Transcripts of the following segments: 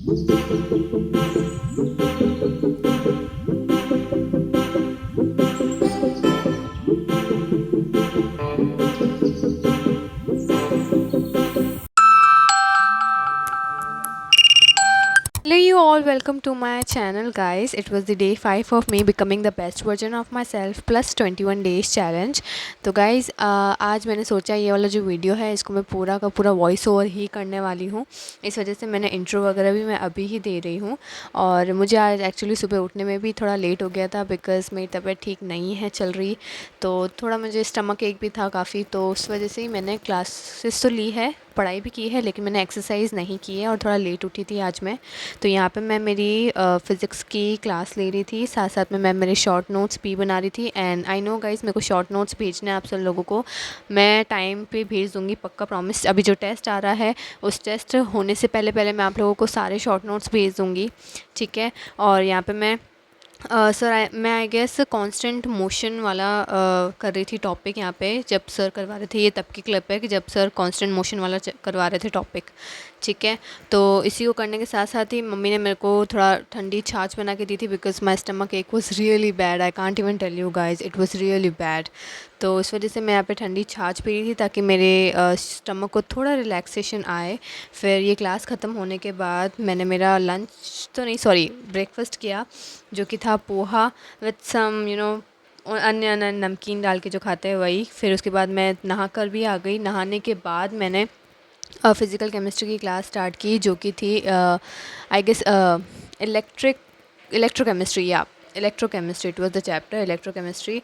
Hello, you all. Welcome to my channel, guys. It was the day 5 of me becoming the best version of myself plus 21 days challenge. तो guys, आज मैंने सोचा ये वाला जो video है इसको मैं पूरा का पूरा वॉइस ओवर ही करने वाली हूँ। इस वजह से मैंने इंट्रो वगैरह भी मैं अभी ही दे रही हूँ। और मुझे आज एक्चुअली सुबह उठने में भी थोड़ा लेट हो गया था बिकॉज़ मेरी तबीयत ठीक नहीं है चल रही। तो थोड़ा मुझे स्टमक एक भी था काफ़ी, तो उस वजह से ही मैंने क्लासेस तो ली है, पढ़ाई भी की है, लेकिन मैंने एक्सरसाइज नहीं की है और थोड़ा लेट उठी थी आज मैं। तो यहाँ पे मैं मेरी फ़िज़िक्स की क्लास ले रही थी, साथ साथ में मैं मेरे शॉर्ट नोट्स भी बना रही थी। एंड आई नो गाइस, मेरे को शॉर्ट नोट्स भेजने हैं आप सब लोगों को, मैं टाइम पे भेज दूँगी पक्का, प्रॉमिस। अभी जो टेस्ट आ रहा है उस टेस्ट होने से पहले पहले मैं आप लोगों को सारे शॉर्ट नोट्स भेज दूँगी, ठीक है। और यहाँ पे मैं सर मैं आई गेस कांस्टेंट मोशन वाला कर रही थी टॉपिक यहाँ पे, जब सर करवा रहे थे। ये तब की क्लिप है कि जब सर कांस्टेंट मोशन वाला करवा रहे थे टॉपिक, ठीक है। तो इसी को करने के साथ साथ ही मम्मी ने मेरे को थोड़ा ठंडी छाछ बना के दी थी because my stomach ache was really bad. I can't even tell you guys, it was really bad. तो इस वजह से मैं यहाँ पे ठंडी छाछ पी रही थी ताकि मेरे स्टमक को थोड़ा रिलैक्सेशन आए। फिर ये क्लास ख़त्म होने के बाद मैंने मेरा लंच तो नहीं, सॉरी, ब्रेकफास्ट किया, जो कि था पोहा विथ सम अन्य अन्य नमकीन डाल के जो खाते हैं वही। फिर उसके बाद मैं नहा कर भी आ गई। नहाने के बाद मैंने फ़िज़िकल केमिस्ट्री की क्लास स्टार्ट की, जो कि थी आई गेस इलेक्ट्रोकेमिस्ट्री, या electrochemistry, it was the chapter electrochemistry.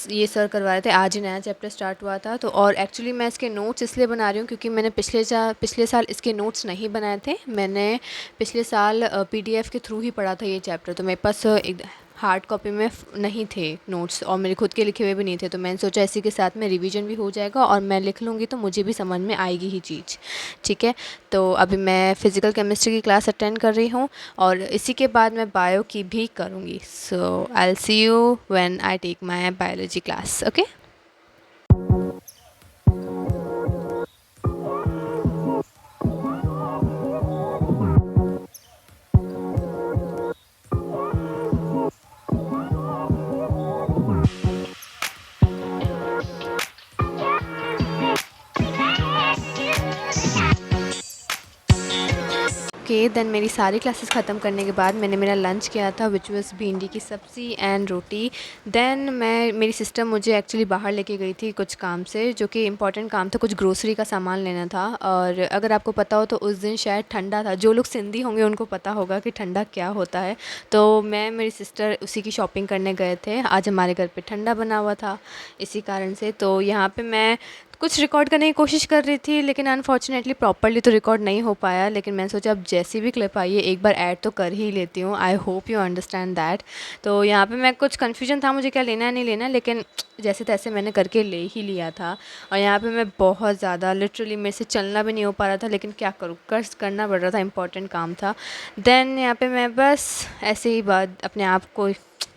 ये सर करवा रहे थे, आज ही नया चैप्टर स्टार्ट हुआ था। तो और एक्चुअली मैं इसके नोट्स इसलिए बना रही हूँ क्योंकि मैंने पिछले साल इसके नोट्स नहीं बनाए थे। मैंने पिछले साल PDF के थ्रू ही पढ़ा था ये चैप्टर, तो मेरे पास एक हार्ड कॉपी में नहीं थे नोट्स और मेरे खुद के लिखे हुए भी नहीं थे। तो मैंने सोचा इसी के साथ में रिवीजन भी हो जाएगा और मैं लिख लूँगी तो मुझे भी समझ में आएगी ही चीज़, ठीक है। तो अभी मैं फ़िज़िकल केमिस्ट्री की क्लास अटेंड कर रही हूँ और इसी के बाद मैं बायो की भी करूँगी। So I will see you when I take my biology class, okay. Okay, then मेरी सारी क्लासेस ख़त्म करने के बाद मैंने मेरा लंच किया था, विच वाज भिंडी की सब्ज़ी एंड रोटी। देन मेरी सिस्टर मुझे एक्चुअली बाहर लेके गई थी कुछ काम से, जो कि इम्पॉर्टेंट काम था, कुछ ग्रोसरी का सामान लेना था। और अगर आपको पता हो तो उस दिन शायद ठंडा था, जो लोग सिंधी होंगे उनको पता होगा कि ठंडा क्या होता है। तो मैं मेरी सिस्टर उसी की शॉपिंग करने गए थे। आज हमारे घर पे ठंडा बना हुआ था, इसी कारण से। तो यहाँ पे मैं कुछ रिकॉर्ड करने की कोशिश कर रही थी, लेकिन अनफॉर्चुनेटली प्रॉपर्ली तो रिकॉर्ड नहीं हो पाया। लेकिन मैंने सोचा अब जैसी भी क्लिप आई है एक बार ऐड तो कर ही लेती हूँ। I hope you understand that. तो यहाँ पे मैं कुछ कन्फ्यूजन था मुझे क्या लेना है नहीं लेना, लेकिन जैसे तैसे मैंने करके ले ही लिया था। और यहाँ पे मैं बहुत ज़्यादा लिटरली मेरे से चलना भी नहीं हो पा रहा था, लेकिन क्या करूँ, करना पड़ रहा था, इंपॉर्टेंट काम था। देन यहाँ पे मैं बस ऐसे ही बात अपने आप को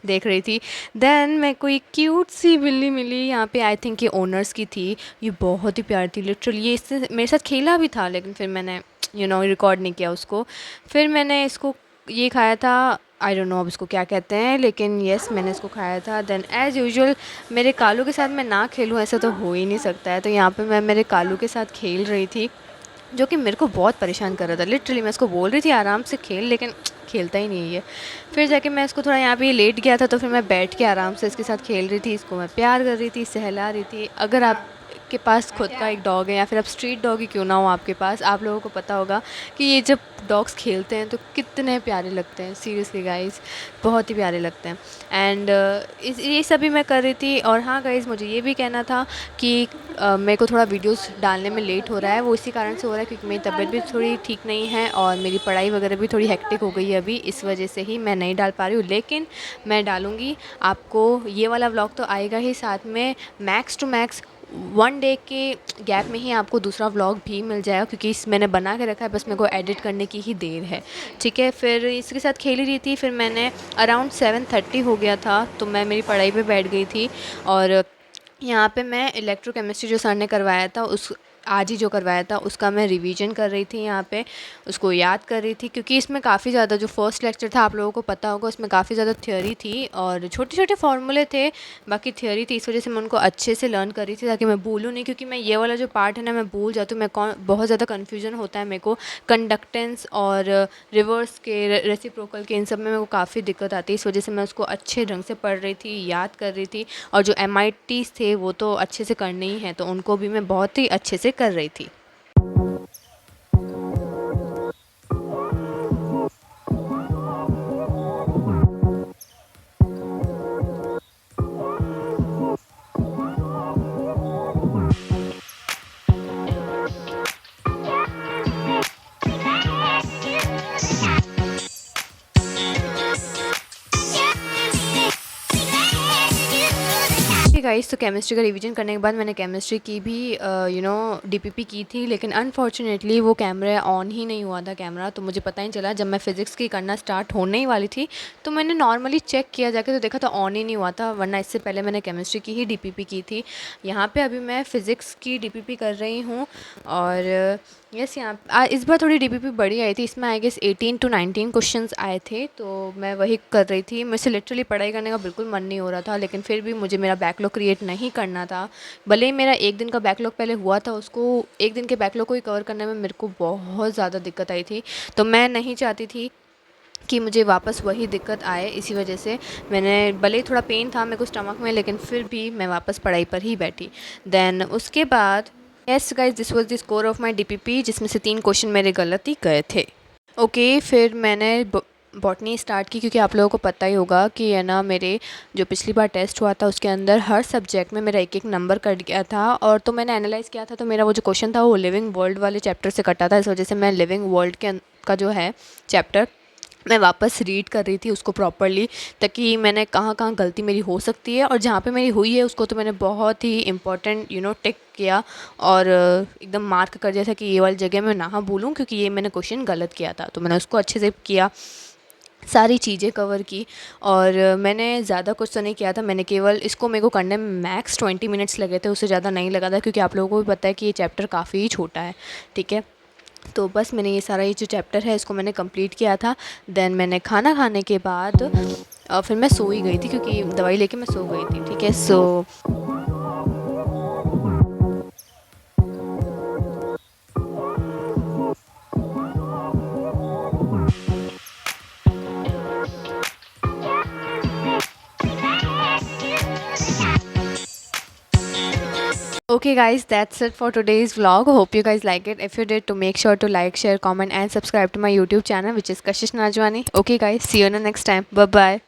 देख रही थी। देन मेरे को एक क्यूट सी बिल्ली मिली यहाँ पे, आई थिंक ये ओनर्स की थी। ये बहुत ही प्यारी थी लिटरली, ये इससे मेरे साथ खेला भी था, लेकिन फिर मैंने रिकॉर्ड नहीं किया उसको। फिर मैंने इसको ये खाया था, आई डोंट नो अब इसको क्या कहते हैं, लेकिन येस मैंने इसको खाया था। देन एज़ यूजुअल मेरे कालू के साथ मैं ना खेलूँ ऐसा तो हो ही नहीं सकता है। तो यहाँ पे मैं मेरे कालू के साथ खेल रही थी, जो कि मेरे को बहुत परेशान कर रहा था। लिटरली मैं इसको बोल रही थी आराम से खेल, लेकिन खेलता ही नहीं है ये। फिर जाके मैं इसको थोड़ा यहाँ पे लेट गया था, तो फिर मैं बैठ के आराम से इसके साथ खेल रही थी, इसको मैं प्यार कर रही थी, सहला रही थी। अगर आप के पास खुद का एक डॉग है या फिर आप स्ट्रीट डॉग ही क्यों ना हो आपके पास, आप लोगों को पता होगा कि ये जब डॉग्स खेलते हैं तो कितने प्यारे लगते हैं। सीरियसली गाइस, बहुत ही प्यारे लगते हैं। एंड ये सभी मैं कर रही थी। और हाँ गाइस, मुझे ये भी कहना था कि मेरे को थोड़ा वीडियोस डालने में लेट हो रहा है, वो इसी कारण से हो रहा है क्योंकि मेरी तबीयत भी थोड़ी ठीक नहीं है और मेरी पढ़ाई वगैरह भी थोड़ी हेक्टिक हो गई है अभी, इस वजह से ही मैं नहीं डाल पा रही हूँ। लेकिन मैं डालूँगी, आपको ये वाला व्लॉग तो आएगा ही, साथ में मैक्स टू मैक्स 1 डे के गैप में ही आपको दूसरा व्लॉग भी मिल जाएगा, क्योंकि मैंने बना के रखा है, बस मेरे को एडिट करने की ही देर है, ठीक है। फिर इसके साथ खेल ही रही थी। फिर मैंने अराउंड 7:30 हो गया था, तो मैं मेरी पढ़ाई पे बैठ गई थी। और यहाँ पे मैं इलेक्ट्रोकेमिस्ट्री जो सर ने करवाया था उस आज ही जो करवाया था उसका मैं रिवीजन कर रही थी यहाँ पे, उसको याद कर रही थी, क्योंकि इसमें काफ़ी ज़्यादा जो फर्स्ट लेक्चर था आप लोगों को पता होगा उसमें काफ़ी ज़्यादा थ्योरी थी और छोटे छोटे फार्मूले थे, बाकी थ्योरी थी। इस वजह से मैं उनको अच्छे से लर्न कर रही थी ताकि मैं भूलूँ नहीं, क्योंकि मैं ये वाला जो पार्ट है ना मैं भूल जाती हूँ। बहुत ज़्यादा कन्फ्यूजन होता है मेरे को कंडक्टेंस और रिवर्स के, रेसिप्रोकल के, इन सब में मेरे को काफ़ी दिक्कत आती है। इस वजह से मैं उसको अच्छे ढंग से पढ़ रही थी, याद कर रही थी, और जो MITs थे वो तो अच्छे से करने ही हैं, तो उनको भी मैं बहुत ही अच्छे से कर रही थी। गाइस, तो केमिस्ट्री का रिवीजन करने के बाद मैंने केमिस्ट्री की भी DPP की थी, लेकिन अनफॉर्चुनेटली वो कैमरा ऑन ही नहीं हुआ था कैमरा, तो मुझे पता ही चला। जब मैं फ़िज़िक्स की करना स्टार्ट होने ही वाली थी तो मैंने नॉर्मली चेक किया जाके, तो देखा तो ऑन ही नहीं हुआ था, वरना इससे पहले मैंने केमिस्ट्री की ही DPP की थी। यहाँ पे अभी मैं फ़िज़िक्स की DPP कर रही हूँ और यस, यहाँ इस बार थोड़ी DPP बड़ी आई थी, इसमें आई गेस 18 to 19 क्वेश्चंस आए थे, तो मैं वही कर रही थी। मुझसे लिटरली पढ़ाई करने का बिल्कुल मन नहीं हो रहा था, लेकिन फिर भी मुझे मेरा बैकलॉग क्रिएट नहीं करना था। भले ही मेरा एक दिन का बैकलॉग पहले हुआ था, उसको एक दिन के बैकलॉग को ही कवर करने में मेरे को बहुत ज़्यादा दिक्कत आई थी, तो मैं नहीं चाहती थी कि मुझे वापस वही दिक्कत आए। इसी वजह से मैंने, भले ही थोड़ा पेन था मेरे को स्टमक में, लेकिन फिर भी मैं वापस पढ़ाई पर ही बैठी। देन उसके बाद yes guys, this was the score of my DPP, जिसमें से 3 क्वेश्चन मेरे गलत ही गए थे। ओके, फिर मैंने बॉटनी स्टार्ट की, क्योंकि आप लोगों को पता ही होगा कि है ना, मेरे जो पिछली बार टेस्ट हुआ था उसके अंदर हर सब्जेक्ट में मेरा एक एक नंबर कट गया था, और तो मैंने एनालाइज़ किया था, तो मेरा वो जो क्वेश्चन था वो लिविंग वर्ल्ड वाले चैप्टर से कटा था। इस वजह से मैं लिविंग वर्ल्ड का जो है चैप्टर, मैं वापस रीड कर रही थी उसको प्रॉपरली, ताकि मैंने कहाँ कहाँ गलती मेरी हो सकती है, और जहाँ पे मेरी हुई है उसको तो मैंने बहुत ही इम्पोर्टेंट टिक किया और एकदम मार्क कर दिया था कि ये वाली जगह मैं ना भूलूँ, क्योंकि ये मैंने क्वेश्चन गलत किया था, तो मैंने उसको अच्छे से किया, सारी चीज़ें कवर की। और मैंने ज़्यादा कुछ तो नहीं किया था, मैंने केवल इसको, मेरे को करने में मैक्स 20 मिनट्स लगे थे, उससे ज़्यादा नहीं लगा था, क्योंकि आप लोगों को भी पता है कि ये चैप्टर काफ़ी ही छोटा है, ठीक है। तो बस मैंने ये सारा, ये जो चैप्टर है इसको मैंने कंप्लीट किया था। देन मैंने खाना खाने के बाद फिर मैं सो ही गई थी, क्योंकि दवाई लेके मैं सो गई थी, ठीक है। सो okay guys, that's it for today's vlog. Hope you guys like it. If you did, to make sure to like, share, comment and subscribe to my YouTube channel, which is Kashish Najwani. Okay guys, see you in the next time. Bye bye.